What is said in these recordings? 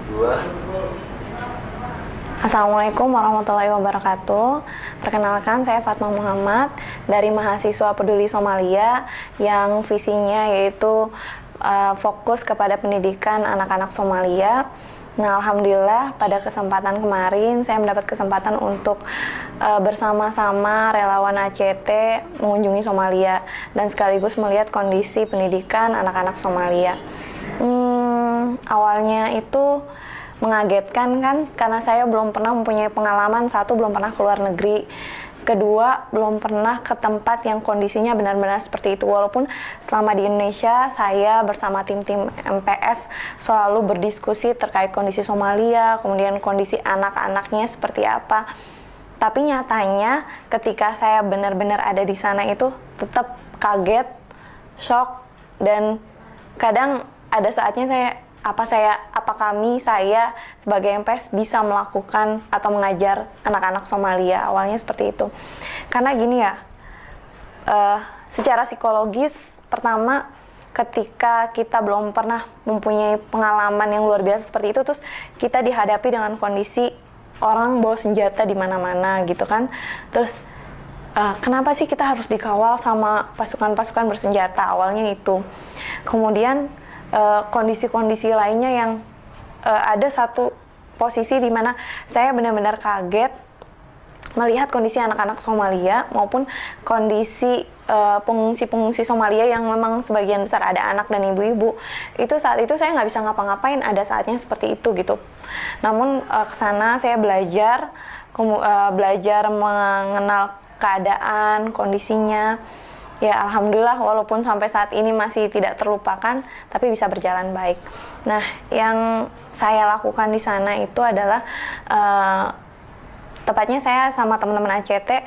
Dua. Assalamualaikum warahmatullahi wabarakatuh. Perkenalkan, saya Fatma Muhammad dari mahasiswa Peduli Somalia yang visinya yaitu fokus kepada pendidikan anak-anak Somalia. Nah, alhamdulillah pada kesempatan kemarin saya mendapat kesempatan untuk bersama-sama relawan ACT mengunjungi Somalia dan sekaligus melihat kondisi pendidikan anak-anak Somalia. Awalnya itu mengagetkan kan, karena saya belum pernah mempunyai pengalaman. Satu, belum pernah keluar negeri. Kedua, belum pernah ke tempat yang kondisinya benar-benar seperti itu. Walaupun selama di Indonesia saya bersama tim-tim MPS selalu berdiskusi terkait kondisi Somalia, kemudian kondisi anak-anaknya seperti apa. Tapi nyatanya ketika saya benar-benar ada di sana itu tetap kaget, shock, dan kadang ada saatnya apa kami sebagai MPS bisa melakukan atau mengajar anak-anak Somalia. Awalnya seperti itu. Karena gini ya, secara psikologis, pertama ketika kita belum pernah mempunyai pengalaman yang luar biasa seperti itu, terus kita dihadapi dengan kondisi orang bawa senjata di mana-mana gitu kan. Terus kenapa sih kita harus dikawal sama pasukan-pasukan bersenjata? Awalnya itu. Kemudian kondisi-kondisi lainnya yang ada satu posisi di mana saya benar-benar kaget melihat kondisi anak-anak Somalia maupun kondisi pengungsi-pengungsi Somalia yang memang sebagian besar ada anak dan ibu-ibu. Itu saat itu saya nggak bisa ngapa-ngapain, ada saatnya seperti itu gitu. Namun kesana saya belajar mengenal keadaan, kondisinya. Ya, alhamdulillah walaupun sampai saat ini masih tidak terlupakan, tapi bisa berjalan baik. Nah, yang saya lakukan di sana itu adalah tepatnya saya sama teman-teman ACT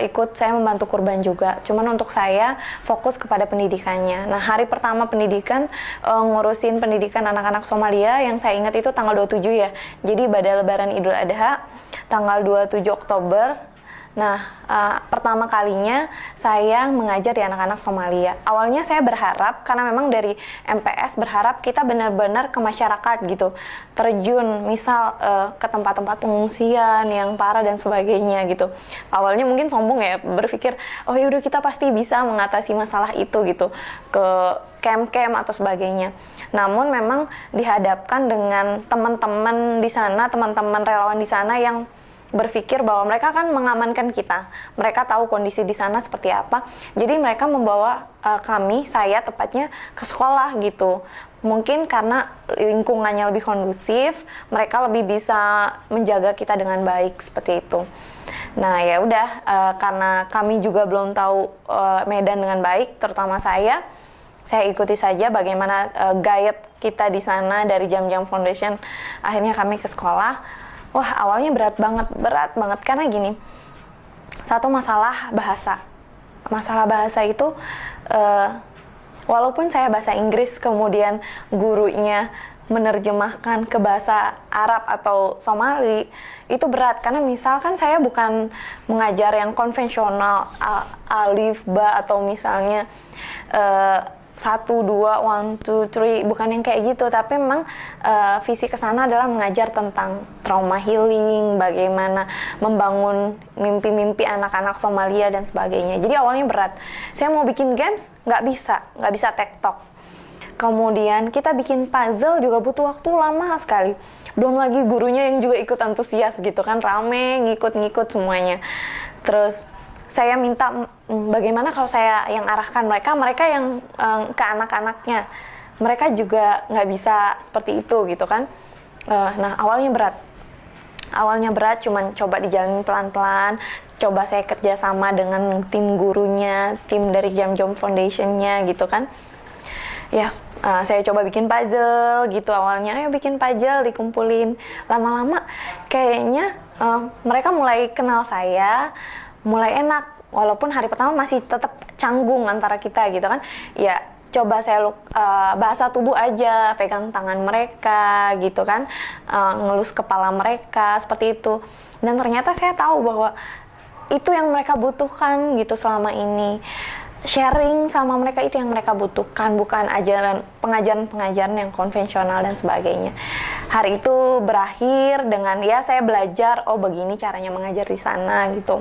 ikut saya membantu kurban juga. Cuman untuk saya fokus kepada pendidikannya. Nah, hari pertama pendidikan ngurusin pendidikan anak-anak Somalia yang saya ingat itu tanggal 27 ya. Jadi pada Lebaran Idul Adha tanggal 27 Oktober. Nah, pertama kalinya saya mengajar di anak-anak Somalia. Awalnya saya berharap, karena memang dari MPS berharap kita benar-benar ke masyarakat gitu, terjun misal ke tempat-tempat pengungsian yang parah dan sebagainya gitu. Awalnya mungkin sombong ya, berpikir oh yaudah kita pasti bisa mengatasi masalah itu gitu, ke camp-camp atau sebagainya. Namun memang dihadapkan dengan teman-teman di sana, teman-teman relawan di sana yang berpikir bahwa mereka kan mengamankan kita, mereka tahu kondisi di sana seperti apa, jadi mereka membawa saya tepatnya ke sekolah gitu. Mungkin karena lingkungannya lebih kondusif, mereka lebih bisa menjaga kita dengan baik seperti itu. Nah ya udah, karena kami juga belum tahu medan dengan baik, terutama saya ikuti saja bagaimana guide kita di sana dari Jam-Jam Foundation. Akhirnya kami ke sekolah. Wah, awalnya berat banget karena gini, satu masalah bahasa. Masalah bahasa itu, walaupun saya bahasa Inggris, kemudian gurunya menerjemahkan ke bahasa Arab atau Somali, itu berat. Karena misalkan saya bukan mengajar yang konvensional, alif, ba, atau misalnya 1, 2, 1, 2, 3, bukan yang kayak gitu, tapi memang visi kesana adalah mengajar tentang trauma healing, bagaimana membangun mimpi-mimpi anak-anak Somalia dan sebagainya. Jadi awalnya berat. Saya mau bikin games, nggak bisa TikTok. Kemudian kita bikin puzzle juga butuh waktu lama sekali. Belum lagi gurunya yang juga ikut antusias gitu kan, rame, ngikut semuanya. Terus saya minta bagaimana kalau saya yang arahkan mereka yang ke anak-anaknya, mereka juga nggak bisa seperti itu gitu kan. Nah awalnya berat, cuman coba dijalanin pelan-pelan, coba saya kerjasama dengan tim gurunya, tim dari Jam-Jam Foundation-nya gitu kan. Ya, saya coba bikin puzzle gitu awalnya, ayo bikin puzzle, dikumpulin. Lama-lama kayaknya mereka mulai kenal saya, mulai enak, walaupun hari pertama masih tetap canggung antara kita gitu kan. Ya coba saya bahasa tubuh aja, pegang tangan mereka gitu kan, ngelus kepala mereka seperti itu. Dan ternyata saya tahu bahwa itu yang mereka butuhkan gitu selama ini. sharing sama mereka itu yang mereka butuhkan, bukan pengajaran yang konvensional dan sebagainya. Hari itu berakhir dengan ya saya belajar, oh begini caranya mengajar di sana gitu.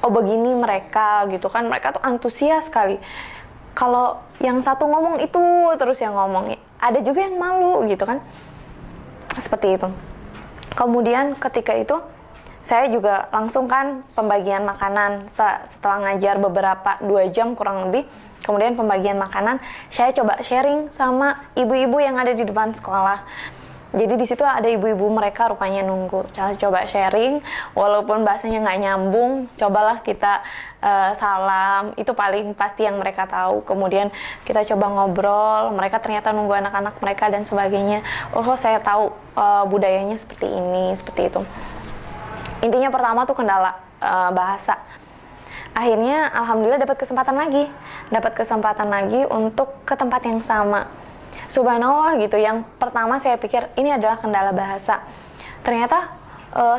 Oh begini mereka gitu kan, mereka tuh antusias sekali. Kalau yang satu ngomong itu terus yang ngomong, ada juga yang malu gitu kan. Seperti itu. Kemudian ketika itu saya juga langsung kan pembagian makanan setelah ngajar beberapa 2 jam kurang lebih, kemudian pembagian makanan saya coba sharing sama ibu-ibu yang ada di depan sekolah. Jadi di situ ada ibu-ibu mereka rupanya nunggu. Saya coba sharing, walaupun bahasanya nggak nyambung, cobalah kita salam, itu paling pasti yang mereka tahu. Kemudian kita coba ngobrol, mereka ternyata nunggu anak-anak mereka dan sebagainya. Oh saya tahu budayanya seperti ini, seperti itu. Intinya pertama tuh kendala bahasa. Akhirnya alhamdulillah dapat kesempatan lagi untuk ke tempat yang sama. Subhanallah gitu, yang pertama saya pikir ini adalah kendala bahasa. Ternyata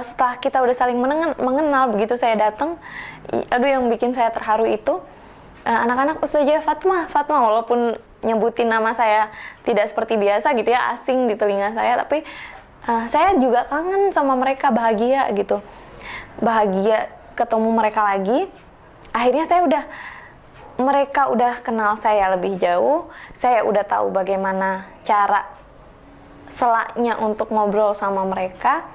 setelah kita udah saling mengenal, begitu saya datang, aduh yang bikin saya terharu itu anak-anak Ustazah Fatma, walaupun nyebutin nama saya tidak seperti biasa gitu ya, asing di telinga saya, tapi saya juga kangen sama mereka, bahagia gitu. Bahagia ketemu mereka lagi. Akhirnya mereka udah kenal saya lebih jauh, saya udah tahu bagaimana cara selaknya untuk ngobrol sama mereka.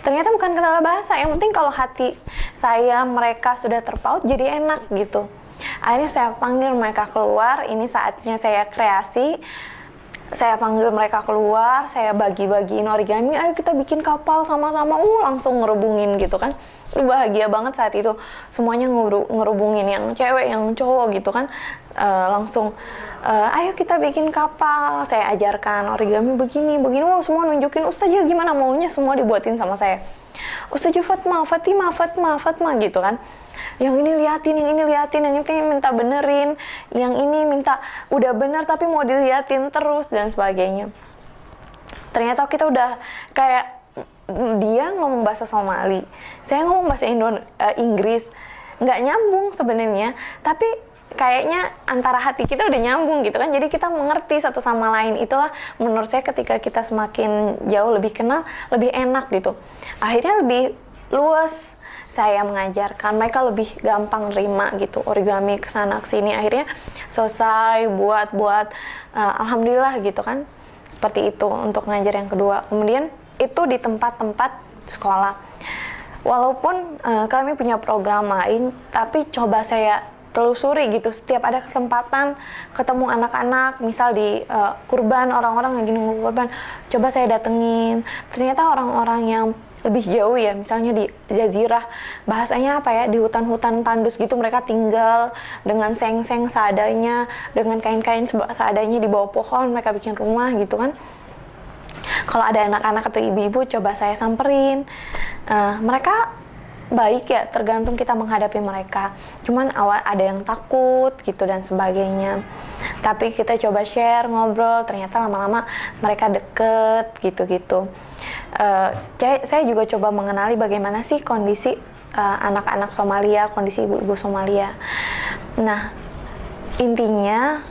Ternyata bukan kendala bahasa, yang penting kalau hati saya mereka sudah terpaut jadi enak gitu. Akhirnya saya panggil mereka keluar, ini saatnya saya kreasi. Saya panggil mereka keluar, saya bagi-bagiin origami, ayo kita bikin kapal sama-sama, langsung ngerubungin gitu kan. Bahagia banget saat itu, semuanya ngerubungin, yang cewek, yang cowok gitu kan. Langsung, ayo kita bikin kapal, saya ajarkan origami begini, semua nunjukin, Ustazah gimana maunya, semua dibuatin sama saya. Ustazah Fatma gitu kan. Yang ini liatin, yang ini minta benerin, yang ini minta udah bener tapi mau diliatin terus dan sebagainya. Ternyata kita udah kayak dia ngomong bahasa Somali, saya ngomong bahasa Inggris, nggak nyambung sebenarnya, tapi kayaknya antara hati kita udah nyambung gitu kan, jadi kita mengerti satu sama lain. Itulah menurut saya ketika kita semakin jauh lebih kenal, lebih enak gitu. Akhirnya lebih luas saya mengajarkan, mereka lebih gampang nerima gitu, origami kesana kesini. Akhirnya selesai buat alhamdulillah gitu kan. Seperti itu untuk ngajar yang kedua. Kemudian itu di tempat-tempat sekolah. Walaupun kami punya program lain, tapi coba saya telusuri gitu, setiap ada kesempatan ketemu anak-anak, misal di kurban, orang-orang lagi nunggu kurban, coba saya datengin. Ternyata orang-orang yang lebih jauh ya, misalnya di Jazirah, bahasanya apa ya, di hutan-hutan tandus gitu, mereka tinggal dengan seng-seng seadanya, dengan kain-kain seadanya di bawah pohon, mereka bikin rumah gitu kan. Kalau ada anak-anak atau ibu-ibu, coba saya samperin. Mereka baik ya, tergantung kita menghadapi mereka. Cuman awal ada yang takut gitu dan sebagainya. Tapi kita coba share, ngobrol, ternyata lama-lama mereka deket gitu-gitu. Saya juga coba mengenali bagaimana sih kondisi anak-anak Somalia, kondisi ibu-ibu Somalia. Nah, intinya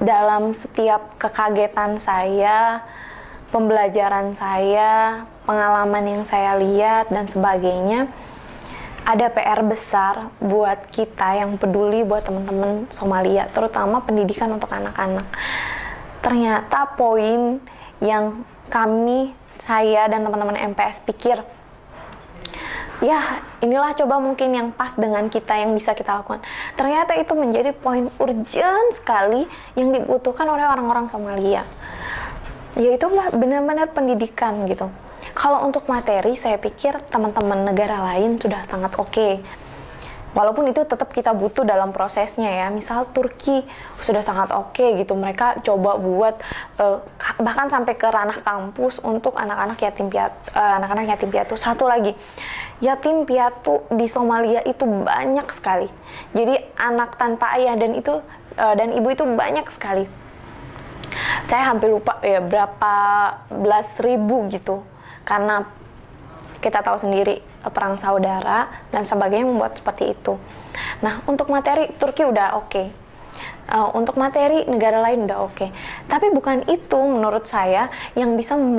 dalam setiap kekagetan saya, pembelajaran saya, pengalaman yang saya lihat dan sebagainya, ada PR besar buat kita yang peduli, buat teman-teman Somalia, terutama pendidikan untuk anak-anak. Ternyata poin yang saya dan teman-teman MPS pikir, ya inilah coba mungkin yang pas dengan kita, yang bisa kita lakukan. Ternyata itu menjadi poin urgent sekali yang dibutuhkan oleh orang-orang Somalia. Yaitu benar-benar pendidikan gitu. Kalau untuk materi, saya pikir teman-teman negara lain sudah sangat oke. Walaupun itu tetap kita butuh dalam prosesnya ya. Misal Turki sudah sangat oke gitu. Mereka coba buat bahkan sampai ke ranah kampus untuk anak-anak yatim piatu. Satu lagi, yatim piatu di Somalia itu banyak sekali. Jadi anak tanpa ayah dan ibu itu banyak sekali. Saya hampir lupa ya berapa belas ribu gitu. Karena kita tahu sendiri perang saudara dan sebagainya membuat seperti itu. Nah, untuk materi Turki udah oke. Untuk materi negara lain udah oke. Tapi bukan itu menurut saya yang bisa membangun